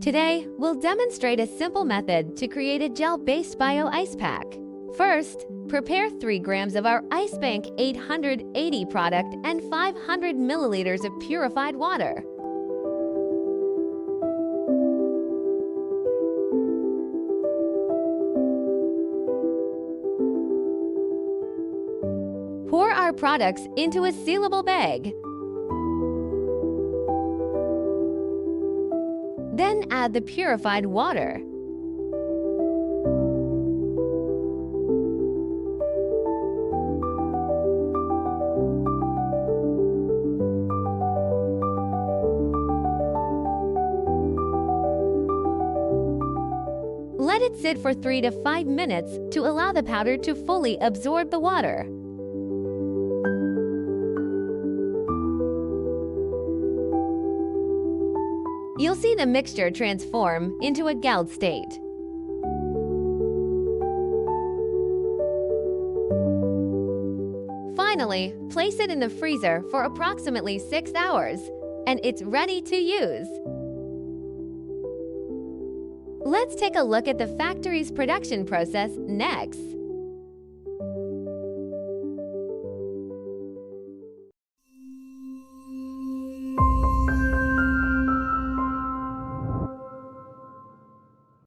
Today, we'll demonstrate a simple method to create a gel-based bio-ice pack. First, prepare 3 grams of our Ice Bank 880 product and 500 milliliters of purified water. Pour our products into a sealable bag. Then add the purified water. Let it sit for 3 to 5 minutes to allow the powder to fully absorb the water. You'll see the mixture transform into a gelled state. Finally, place it in the freezer for approximately 6 hours, and it's ready to use. Let's take a look at the factory's production process next.